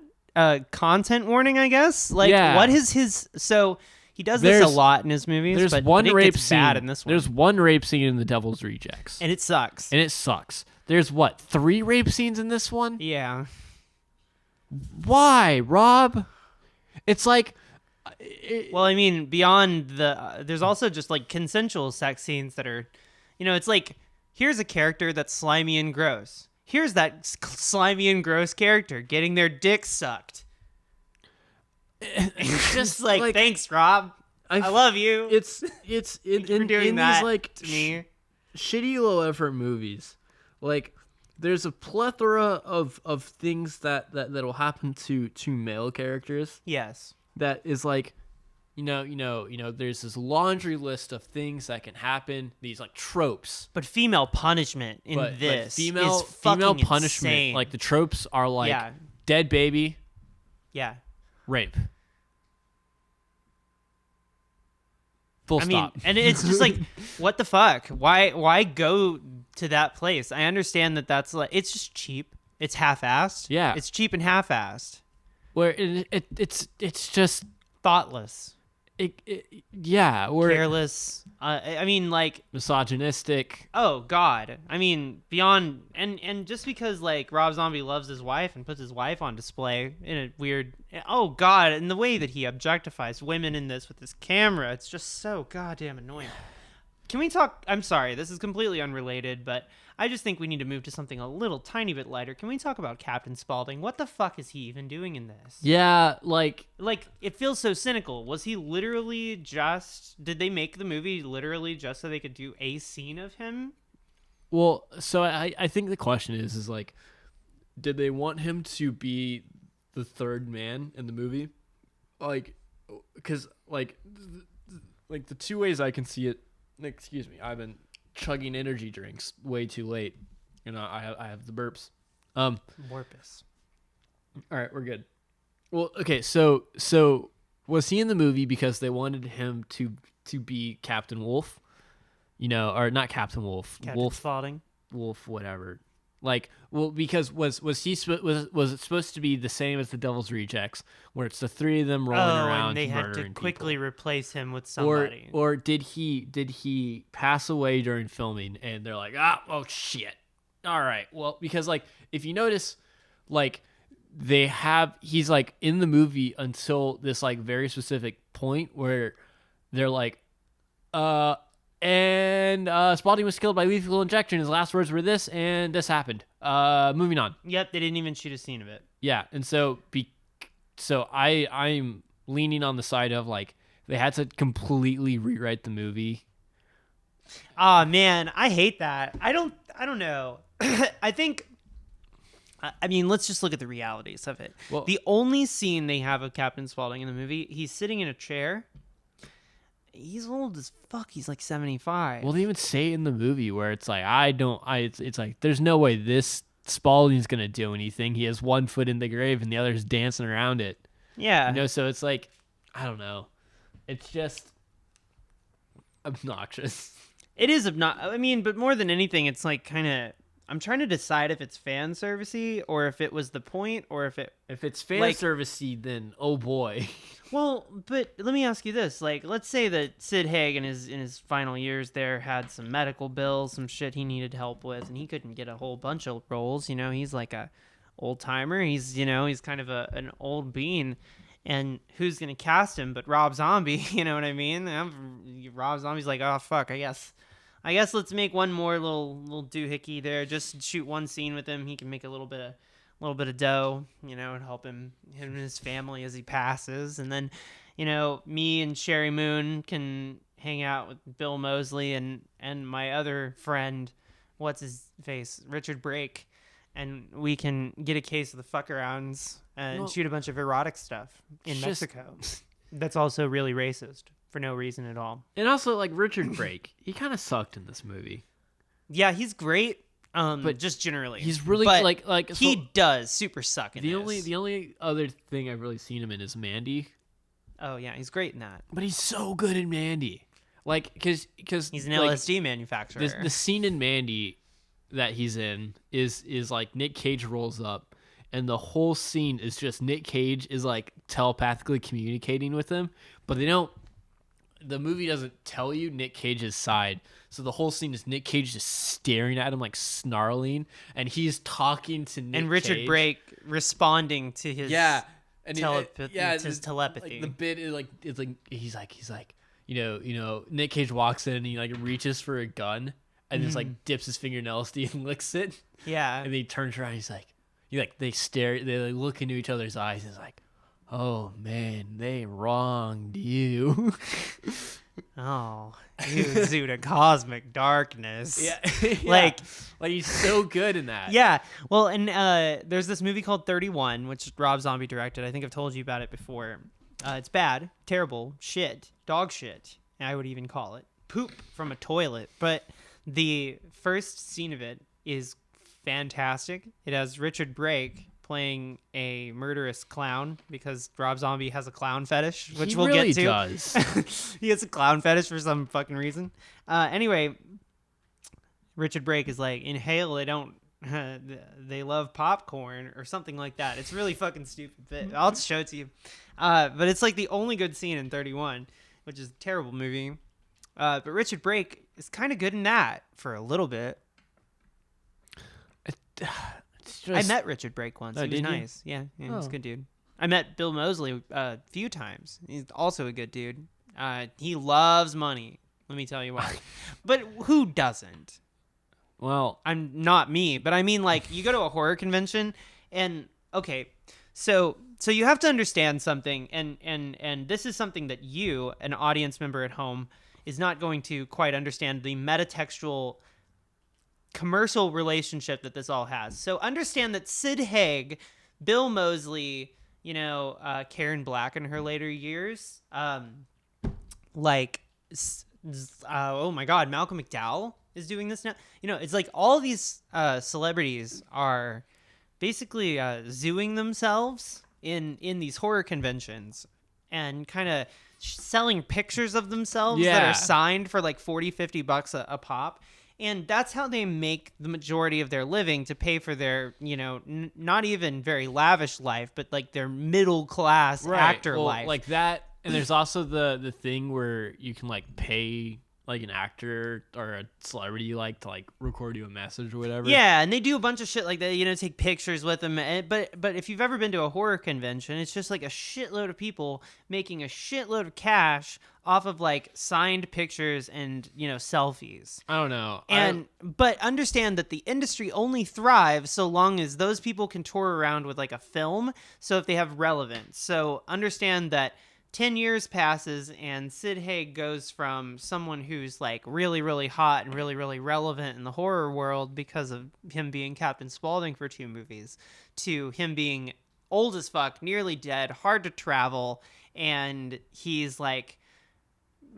Content warning, I guess. Like, what is his? So he does this a lot in his movies. There's but one it rape gets scene. bad in this one. There's one rape scene in The Devil's Rejects, and it sucks. There's 3 rape scenes in this one? Yeah. Why, Rob? It's like. Well, I mean, beyond there's also just like consensual sex scenes that are, it's like. Here's a character that's slimy and gross. Here's that slimy and gross character getting their dick sucked. It's just like, thanks, Rob. I love you. It's in doing that these like to me. Shitty low effort movies. Like there's a plethora of things that'll happen to male characters. Yes. That is like. There's this laundry list of things that can happen. These like tropes, but female punishment in this is female fucking punishment. insane. Like the tropes are like dead baby, rape. Full stop. And it's just like, what the fuck? Why go to that place? I understand that's like it's just cheap. It's half-assed. Yeah, it's cheap and half-assed. Where it's just thoughtless. Careless. I mean, like misogynistic. Oh God. I mean, beyond and just because like Rob Zombie loves his wife and puts his wife on display in a weird. Oh God, and the way that he objectifies women in this with his camera, it's just so goddamn annoying. Can we talk? I'm sorry, this is completely unrelated, but I just think we need to move to something a little tiny bit lighter. Can we talk about Captain Spaulding? What the fuck is he even doing in this? Yeah, like it feels so cynical. Was he literally did they make the movie literally just so they could do a scene of him? Well, so I think the question is like, did they want him to be the third man in the movie? Like, because like the two ways I can see it. Excuse me, I've been chugging energy drinks way too late. I have the burps. Morpus. All right, we're good. Well, okay, so was he in the movie because they wanted him to be Captain Wolf? Or not Captain Wolf. Captain Spaulding. wolf, whatever. Like, well, because was it supposed to be the same as the Devil's Rejects, where it's the three of them rolling around and they had to murdering quickly people? replace him with somebody. Or did he pass away during filming and they're like, oh shit. All right. Well, because like if you notice, like he's like in the movie until this like very specific point where they're like, Spalding was killed by lethal injection. His last words were this, and this happened. Moving on. Yep, they didn't even shoot a scene of it. Yeah, and so I'm leaning on the side of like they had to completely rewrite the movie. Oh man, I hate that. I don't know. I think I mean, let's just look at the realities of it. Well, the only scene they have of Captain Spaulding in the movie, he's sitting in a chair. He's old as fuck. He's like 75. Well, they even say in the movie where it's like, it's like, there's no way this Spaulding's going to do anything. He has one foot in the grave and the other's dancing around it. Yeah. You know, so it's like, I don't know. It's just obnoxious. It is obnoxious. I mean, but more than anything, it's like kind of, I'm trying to decide if it's fan servicey or if it was the point or if it's fan servicey, then oh boy. Well, but let me ask you this: like, let's say that Sid Haig in his final years there had some medical bills, some shit he needed help with, and he couldn't get a whole bunch of roles. You know, he's like a old timer. He's kind of an old bean, and who's gonna cast him but Rob Zombie? You know what I mean? Rob Zombie's like, oh fuck, I guess let's make one more little doohickey there. Just shoot one scene with him. He can make a little bit of dough, you know, and help him and his family as he passes. And then, you know, me and Sherry Moon can hang out with Bill Moseley and my other friend, what's his face, Richard Brake, and we can get a case of the fuck-arounds and shoot a bunch of erotic stuff in Mexico. That's also really racist for no reason at all. And also, like, Richard Brake, he kind of sucked in this movie. Yeah, he's great. But just generally, he's really he does super suck in this. The only other thing I've really seen him in is Mandy. Oh yeah, he's great in that. But he's so good in Mandy, like because he's an LSD manufacturer. The scene in Mandy that he's in is like Nick Cage rolls up, and the whole scene is just Nick Cage is like telepathically communicating with him, but they don't. The movie doesn't tell you Nick Cage's side. So the whole scene is Nick Cage just staring at him, like snarling, and he's talking to Nick Cage. And Richard Brake responding to his his telepathy. Like the bit is like he's like you know Nick Cage walks in and he like reaches for a gun and just like dips his fingernails and licks it. Yeah. And then he turns around. They stare. They like look into each other's eyes. And it's like, oh man, they wronged you. Oh, you exude a cosmic darkness. Yeah. Like he's so good in that. Yeah. Well, and there's this movie called 31, which Rob Zombie directed. I think I've told you about it before. It's bad, terrible, shit, dog shit. I would even call it poop from a toilet. But the first scene of it is fantastic. It has Richard Brake playing a murderous clown because Rob Zombie has a clown fetish, which we'll get to. Does. He has a clown fetish for some fucking reason. Anyway, Richard Brake is like, in Hale, they love popcorn or something like that. It's really fucking stupid bit. I'll show it to you. But it's like the only good scene in 31, which is a terrible movie. But Richard Brake is kind of good in that for a little bit. I met Richard Brake once. He was nice. Yeah, he's a good dude. I met Bill Moseley a few times. He's also a good dude. He loves money. Let me tell you why. But who doesn't? Well, I'm not me, but I mean, like, you go to a horror convention, and okay, so you have to understand something, and this is something that you, an audience member at home, is not going to quite understand the metatextual commercial relationship that this all has. So understand that Sid Haig, Bill Moseley, you know, Karen Black in her later years, oh my God, Malcolm McDowell is doing this now. You know, it's like all these celebrities are basically zooing themselves in these horror conventions and kind of selling pictures of themselves that are signed for like $40-$50 a pop. And that's how they make the majority of their living to pay for their, not even very lavish life, but like their middle class actor life. Like that. And there's also the thing where you can like pay like an actor or a celebrity you like to like record you a message or whatever. Yeah, and they do a bunch of shit like that, take pictures with them. But if you've ever been to a horror convention, it's just like a shitload of people making a shitload of cash off of like signed pictures and, selfies. I don't know. But understand that the industry only thrives so long as those people can tour around with like a film. So if they have relevance. So understand that 10 years passes and Sid Haig goes from someone who's like really, really hot and really, really relevant in the horror world because of him being Captain Spaulding for 2 movies to him being old as fuck, nearly dead, hard to travel. And he's like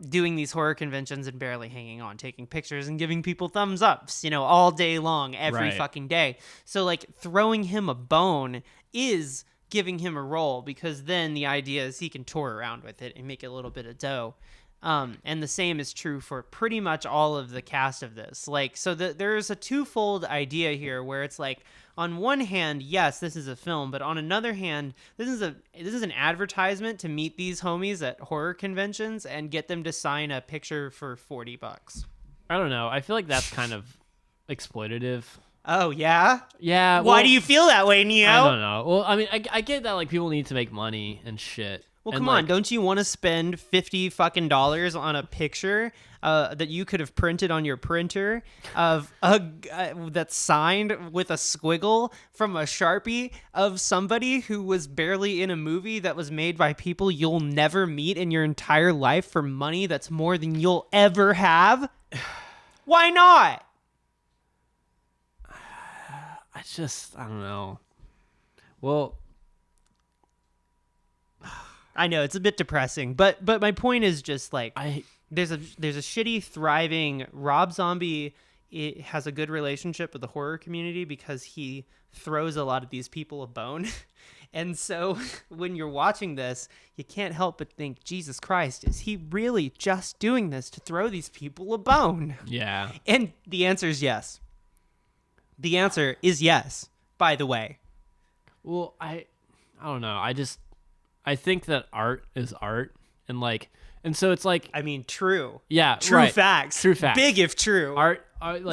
doing these horror conventions and barely hanging on, taking pictures and giving people thumbs ups, all day long, every fucking day. So like throwing him a bone is giving him a role, because then the idea is he can tour around with it and make a little bit of dough. And the same is true for pretty much all of the cast of this. Like, so there's a twofold idea here where it's like, on one hand, yes, this is a film, but on another hand, this is an advertisement to meet these homies at horror conventions and get them to sign a picture for $40. I don't know. I feel like that's kind of exploitative. Oh, yeah? Yeah. Why do you feel that way, Neo? I don't know. Well, I mean, I get that like people need to make money and shit. Well, and come on. Don't you want to spend $50 fucking dollars on a picture that you could have printed on your printer of that's signed with a squiggle from a Sharpie of somebody who was barely in a movie that was made by people you'll never meet in your entire life for money that's more than you'll ever have? Why not? I don't know. Well, I know it's a bit depressing, but my point is just like there's a shitty thriving Rob Zombie. It has a good relationship with the horror community because he throws a lot of these people a bone. And so when you're watching this, you can't help but think, Jesus Christ, is he really just doing this to throw these people a bone? Yeah. And the answer is yes. The answer is yes, by the way. Well, I don't know. I think that art is art, and so it's like, I mean, true. Yeah, true right. facts. True facts. Big if true. Art is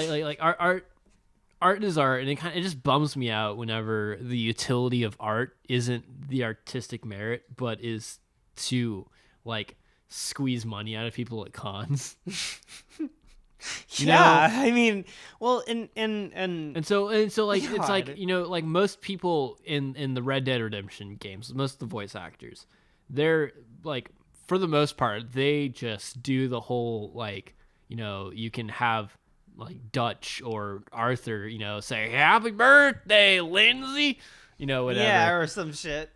art, and it just bums me out whenever the utility of art isn't the artistic merit, but is to like squeeze money out of people at cons. I mean, well, and so like God. It's like, like most people in the Red Dead Redemption games, most of the voice actors, they're like, for the most part, they just do the whole like, you can have like Dutch or Arthur, say happy birthday, Lindsay, whatever. Yeah, or some shit.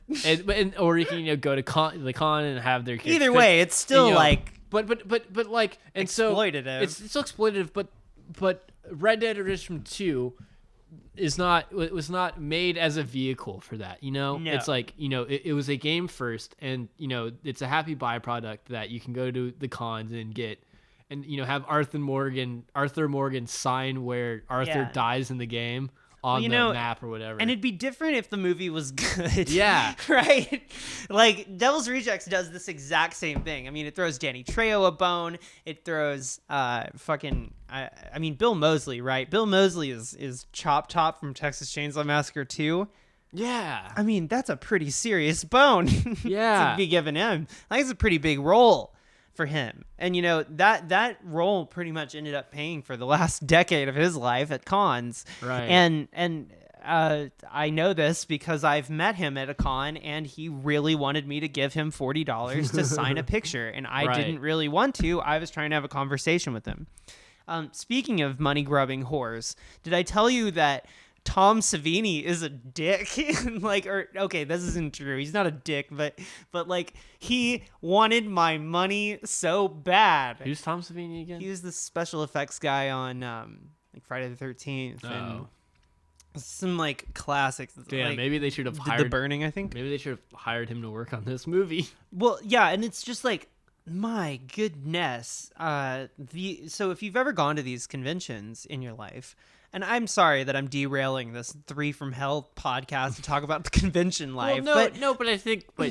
Or you can go to the con and have their kids. Either way, it's still like. But like, and exploitative. So it's still exploitative. But Red Dead Redemption 2 was not made as a vehicle for that. No. It's like, it was a game first, and it's a happy byproduct that you can go to the cons and get, and have Arthur Morgan sign where Arthur dies in the game on the map or whatever. And it'd be different if the movie was good. Yeah. Right? Like, Devil's Rejects does this exact same thing. I mean, it throws Danny Trejo a bone. It throws Bill Moseley, right? Bill Moseley is Chop Top from Texas Chainsaw Massacre 2. Yeah. I mean, that's a pretty serious bone Yeah. to be given him. I think it's a pretty big role for him. And that role pretty much ended up paying for the last decade of his life at cons. Right. And I know this because I've met him at a con, and he really wanted me to give him $40 to sign a picture, and I didn't really want to. I was trying to have a conversation with him. Speaking of money grubbing whores, did I tell you that Tom Savini is a dick? Okay, this isn't true. He's not a dick, but like, he wanted my money so bad. Who's Tom Savini again? He was the special effects guy on like Friday the 13th and some like classics. Yeah, like, maybe they should have The hired Burning, I think. Maybe they should have hired him to work on this movie. Well, yeah, and it's just like, My goodness. So if you've ever gone to these conventions in your life, and I'm sorry that I'm derailing this Three from Hell podcast to talk about the convention Well, life, no, but no, but I think, I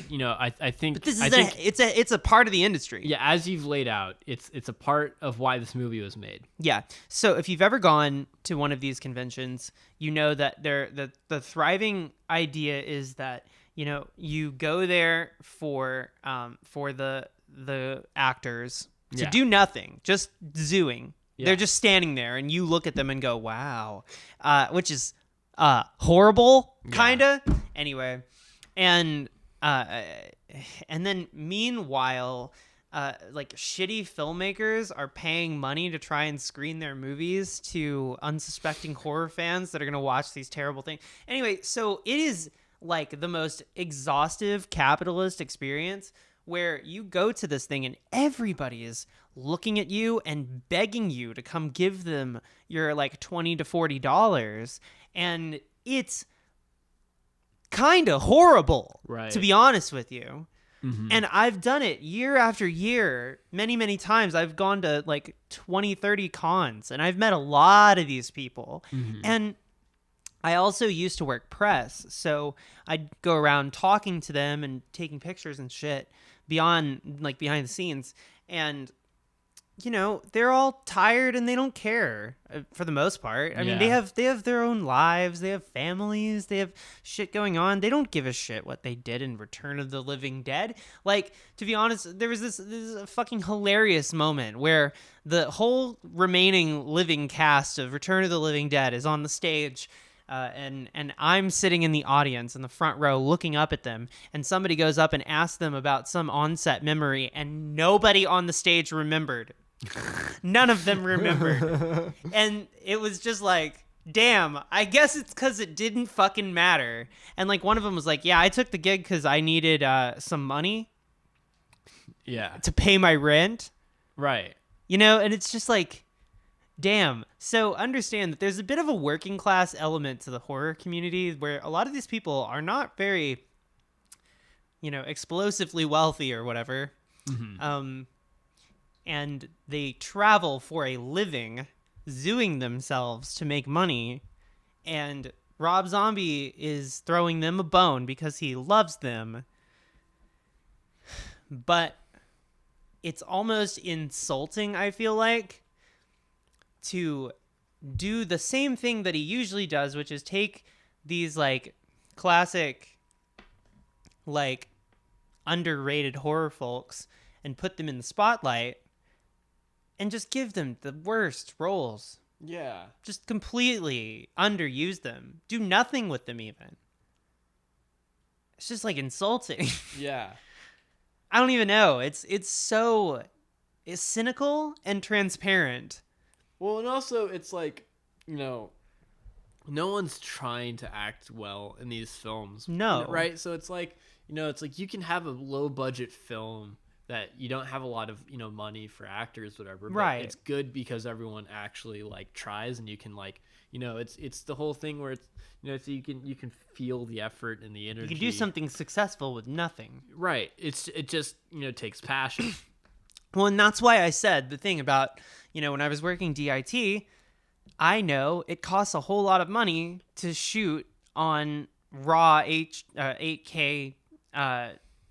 think, this I is think, it's a part of the industry. yeah, as you've laid out, it's a part of why this movie was made. Yeah. So if you've ever gone to one of these conventions, you know that the thriving idea is that, you know, you go there for the actors to Yeah. do nothing, just zooing. Yeah. They're just standing there, and you look at them and go, "Wow," which is horrible, kind of. Anyway, and uh, and then meanwhile, like shitty filmmakers are paying money to try and screen their movies to unsuspecting horror fans that are gonna watch these terrible things. Anyway, so it is like the most exhaustive capitalist experience where you go to this thing and everybody is looking at you and begging you to come give them your like $20 to $40, and it's kind of horrible, Right. to be honest with you. Mhm. And I've done it year after year, many, many times. I've gone to like 20, 30 cons, and I've met a lot of these people. And I also used to work press, so I'd go around talking to them and taking pictures and shit behind the scenes. And you know, they're all tired and they don't care for the most part. I mean, they Yeah. have their own lives, they have families, they have shit going on. They don't give a shit what they did in Return of the Living Dead. Like, to be honest, there was this fucking hilarious moment where the whole remaining living cast of Return of the Living Dead is on the stage. And I'm sitting in the audience in the front row looking up at them, and somebody goes up and asks them about some on-set memory, and nobody on the stage remembered. None of them remembered. And it was just like, damn, I guess it's because it didn't fucking matter. And like one of them was like, yeah, I took the gig because I needed some money Yeah. to pay my rent, Right. you know? And it's just like, damn. So understand that there's a bit of a working class element to the horror community where a lot of these people are not very, you know, explosively wealthy or whatever. And they travel for a living, zooing themselves to make money. And Rob Zombie is throwing them a bone because he loves them. But it's almost insulting, I feel like, to do the same thing that he usually does, which is take these like classic, like underrated horror folks and put them in the spotlight and just give them the worst roles. Yeah. Just completely underuse them. Do nothing with them even. It's just like insulting. Yeah. I don't even know. It's cynical and transparent. Well, and also it's like, you know, no one's trying to act well in these films. No. You know, right? So it's like, you know, it's like you can have a low budget film that you don't have a lot of, you know, money for actors, whatever. But Right. it's good because everyone actually like tries, and you can like, you know, it's the whole thing where it's, you know, so you can feel the effort and the energy. You can do something successful with nothing. Right. It just, you know, takes passion. Well, and that's why I said the thing about, you know, when I was working DIT, I know it costs a whole lot of money to shoot on raw 8K,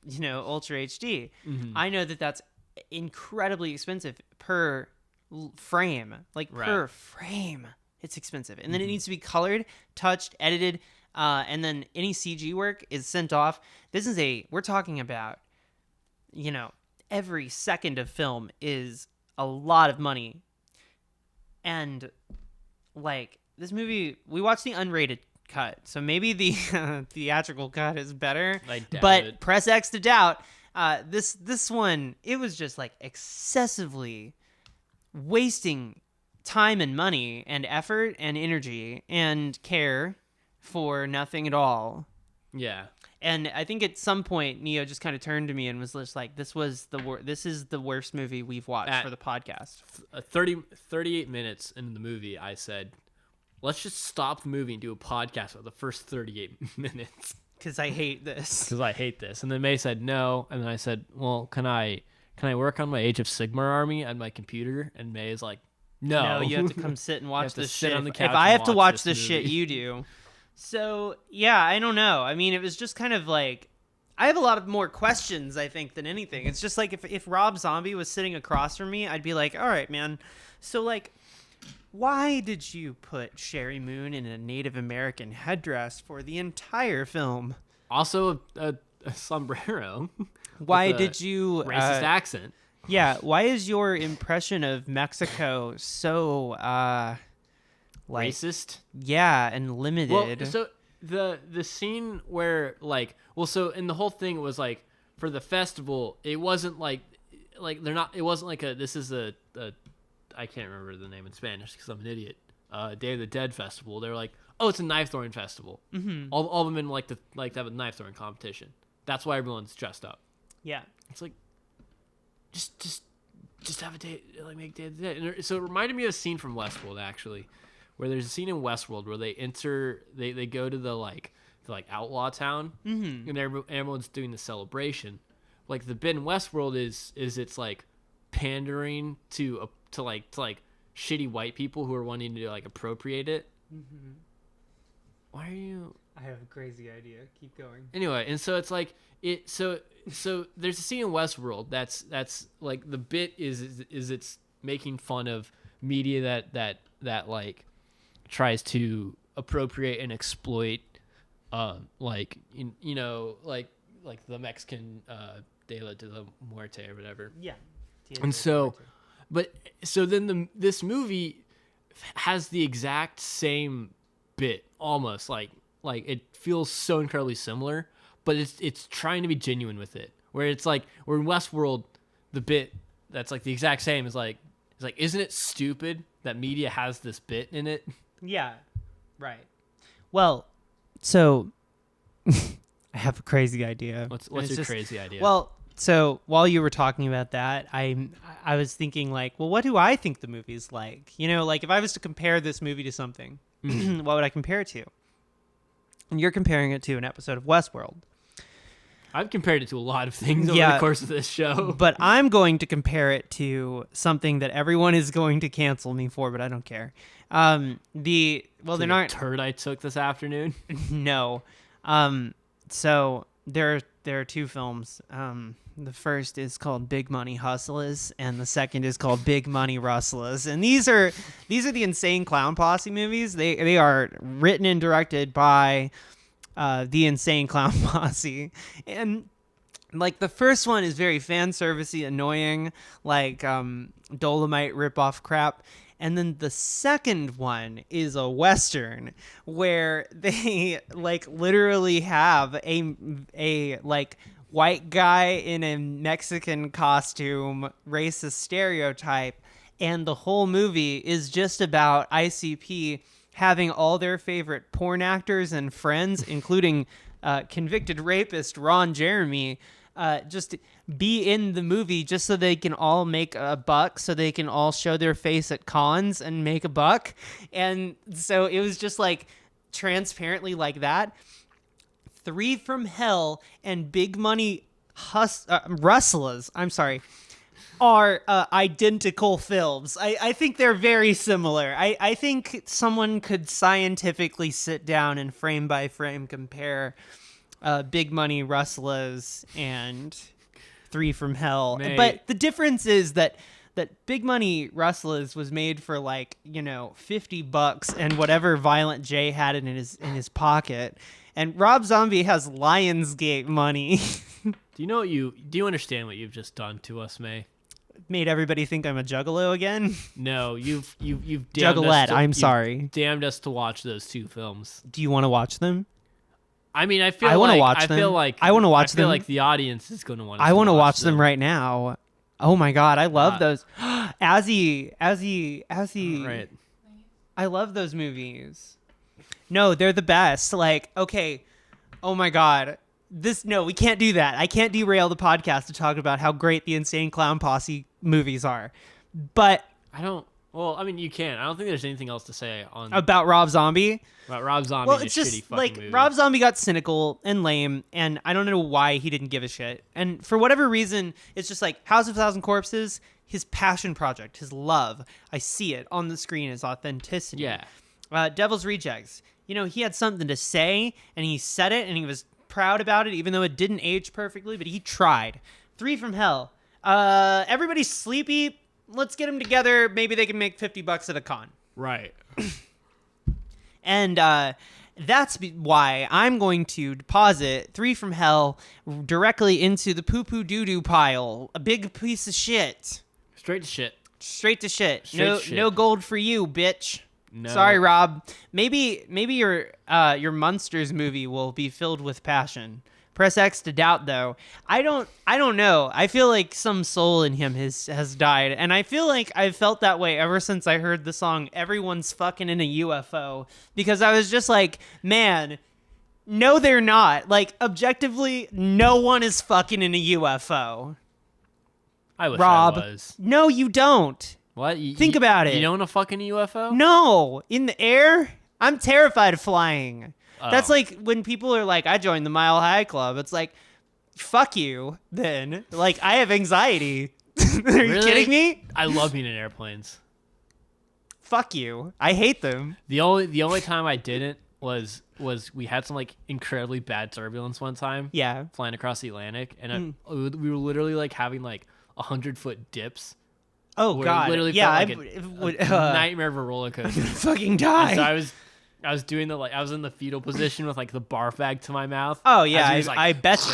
you know, Ultra HD. I know that that's incredibly expensive per frame, like per Right. frame. It's expensive, and then it needs to be colored, touched, edited, and then any CG work is sent off. We're talking about, you know, every second of film is a lot of money. And like this movie, we watched the unrated cut, so maybe the theatrical cut is better. I doubt but it. press X to doubt. This one, it was just like excessively wasting time and money and effort and energy and care for nothing at all. Yeah. And I think at some point Neo just kind of turned to me and was just like, this is the worst movie we've watched for the podcast. 38 minutes into the movie, I said, let's just stop the movie and do a podcast about the first 38 minutes. Because I hate this. Because I hate this. And then May said no. And then I said, well, can I can I work on my Age of Sigmar army on my computer? And May is like, no. No, you have to come sit and watch have to this sit shit. on the If couch I and have to watch watch this this shit, movie. you do. So, yeah, I don't know. I mean, it was just kind of like, I have a lot of more questions, I think, than anything. It's just like if Rob Zombie was sitting across from me, I'd be like, all right, man. So, like, why did you put Sherry Moon in a Native American headdress for the entire film? Also a sombrero. Why with a did you... racist accent? Yeah, why is your impression of Mexico so, like... Racist? Yeah, and limited. Well, so the scene where so in the whole thing was like for the festival, it wasn't like they're not. It wasn't like this is a I can't remember the name in Spanish because I'm an idiot. Day of the Dead festival. They're like, oh, it's a knife throwing festival. Mm-hmm. All the men like to have a knife throwing competition. That's why everyone's dressed up. Yeah, it's like just have a day, like make Day of the Dead. And so it reminded me of a scene from Westworld actually. Where there's a scene in Westworld where they go to the outlaw town, mm-hmm. and everyone's doing the celebration. Like the bit in Westworld is it's like pandering to shitty white people who are wanting to like appropriate it. Mm-hmm. Why are you? I have a crazy idea. Keep going. Anyway, and so it's like it. So there's a scene in Westworld that's like the bit is it's making fun of media that like tries to appropriate and exploit like the Mexican Dia de la Muerte or whatever. Yeah. And so then this movie has the exact same bit almost like it feels so incredibly similar, but it's trying to be genuine with it. Where it's like where in Westworld the bit that's like the exact same is like isn't it stupid that media has this bit in it? Yeah, right. Well, so I have a crazy idea. What's your crazy idea? Well, so while you were talking about that, I was thinking like, well, what do I think the movie's like? You know, like if I was to compare this movie to something, what would I compare it to? And you're comparing it to an episode of Westworld. I've compared it to a lot of things over the course of this show. But I'm going to compare it to something that everyone is going to cancel me for, but I don't care. They're not turd I took this afternoon. No. So there are two films. The first is called Big Money Hustlers, and the second is called Big Money Rustlers. And these are the Insane Clown Posse movies. They are written and directed by the Insane Clown Posse, and like the first one is very fan servicey, annoying, like Dolomite ripoff crap. And then the second one is a Western where they like literally have a like white guy in a Mexican costume, racist stereotype, and the whole movie is just about ICP having all their favorite porn actors and friends, including convicted rapist Ron Jeremy, just be in the movie just so they can all make a buck, so they can all show their face at cons and make a buck. And so it was just like transparently like that. Three from Hell and Big Money Rustlers, are identical films. I think they're very similar. I think someone could scientifically sit down and frame by frame compare Big Money Rustlers and Three from Hell. Mate. But the difference is that Big Money Rustlers was made for like, $50 and whatever Violent J had in his pocket. And Rob Zombie has Lionsgate money. Do you understand what you've just done to us, May? Made everybody think I'm a juggalo again? No, you've damned Juggalette, us sorry. Damned us to watch those two films. Do you want to watch them? I mean, I want to watch them. I feel like the audience is going to want. I want to watch them right now. Oh my god, I love those. Azzy. Right. I love those movies. No, they're the best. Like, okay. Oh my god. We can't do that. I can't derail the podcast to talk about how great the Insane Clown Posse movies are. But Well, I mean, you can. I don't think there's anything else to say on About Rob Zombie. about Rob Zombie Well, and it's his shitty just fucking like movie. Rob Zombie got cynical and lame, and I don't know why he didn't give a shit. And for whatever reason, it's just like House of a Thousand Corpses, his passion project, his love. I see it on the screen, his authenticity. Yeah. Devil's Rejects. You know, he had something to say, and he said it, and he was proud about it, even though it didn't age perfectly, but he tried. Three from Hell. Everybody's sleepy. Let's get them together. Maybe they can make $50 at a con. Right. And that's why I'm going to deposit Three from Hell directly into the poo-poo doo-doo pile. A big piece of shit. Straight to shit. Straight to shit. Straight No, to shit. no gold for you, bitch. No. Sorry, Rob. Maybe your Monsters movie will be filled with passion. Press X to doubt, though. I don't know. I feel like some soul in him has died, and I feel like I've felt that way ever since I heard the song "Everyone's Fucking in a UFO," because I was just like, man, no, they're not. Like, objectively, no one is fucking in a UFO. I wish Rob, I was. no, you don't. What? Think about it. You don't want a fucking UFO? No, in the air, I'm terrified of flying. That's Oh. like when people are like, I joined the Mile High Club. It's like, fuck you, then. Like, I have anxiety. Are you Really? kidding me? I love being in airplanes. Fuck you. I hate them. The only time I didn't was we had some like incredibly bad turbulence one time. Yeah. Flying across the Atlantic, and we were literally like having like 100-foot dips. Oh, Where it God. literally Yeah, felt I like would a nightmare of a roller coaster. fucking die. So I was doing I was in the fetal position with like the barf bag to my mouth. Oh, yeah, As he was, like, I betcha.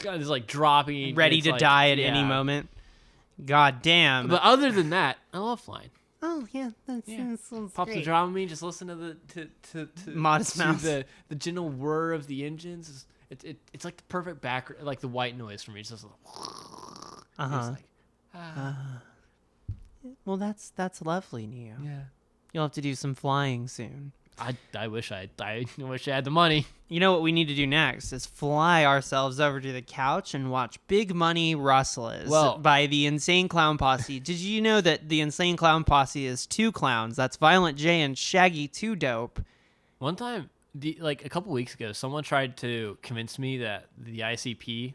It's like dropping, Ready it's to like- die at any yeah. moment. God damn. But other than that, I love flying. oh, yeah. That sounds Pop the great. Dramamine, just listen to Modest to Mouse. the gentle whir of the engines. It's like the perfect back, like the white noise for me. It's just like, Uh-huh. it's like Well, that's lovely, Neo. yeah. You'll have to do some flying soon. I wish I wish I had the money. You know what we need to do next is fly ourselves over to the couch and watch Big Money Rustlers by the Insane Clown Posse. Did you know that the Insane Clown Posse is two clowns? That's Violent J and Shaggy 2 Dope. One time, like a couple weeks ago, someone tried to convince me that the ICP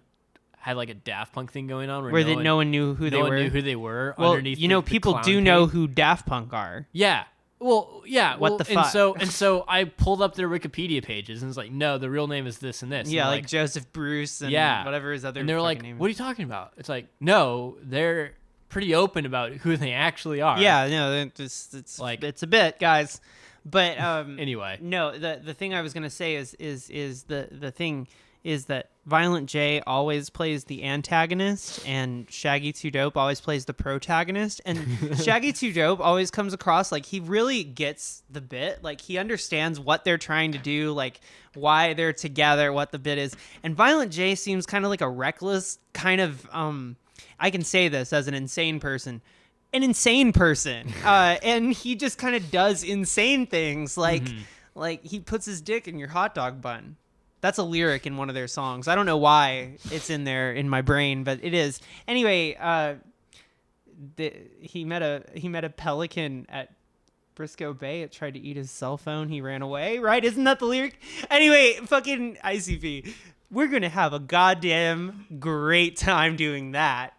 had like a Daft Punk thing going on Where no one knew who they no were. one knew who they were. Well, underneath you know, the people clown do know paint. who Daft Punk are. Yeah. Well, yeah. What well, the fuck? And so I pulled up their Wikipedia pages and it's like, no, the real name is this and this. Yeah, And like Joseph Bruce and Yeah. whatever his other and they were like, fucking name what are is. you talking about? It's like, no, they're pretty open about who they actually are. Yeah, no, it's Like- it's a bit, guys. But Anyway. no, the thing I was gonna say is the thing is that Violent J always plays the antagonist and Shaggy 2 Dope always plays the protagonist, and Shaggy 2 Dope always comes across like he really gets the bit, like he understands what they're trying to do, like why they're together, what the bit is. And Violent J seems kind of like a reckless kind of I can say this as an insane person, and he just kind of does insane things, like he puts his dick in your hot dog bun. That's a lyric in one of their songs. I don't know why it's in there in my brain, but it is. Anyway, he met a pelican at Briscoe Bay. It tried to eat his cell phone. He ran away. Right? Isn't that the lyric? Anyway, fucking ICP. We're gonna have a goddamn great time doing that.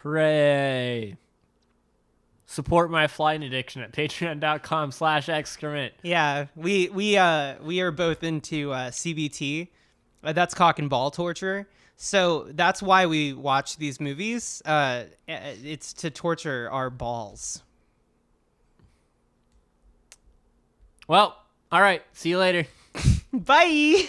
Hooray. Support my flying addiction at patreon.com/excrement. Yeah, we are both into CBT. That's cock and ball torture. So that's why we watch these movies. It's to torture our balls. Well, all right. See you later. Bye.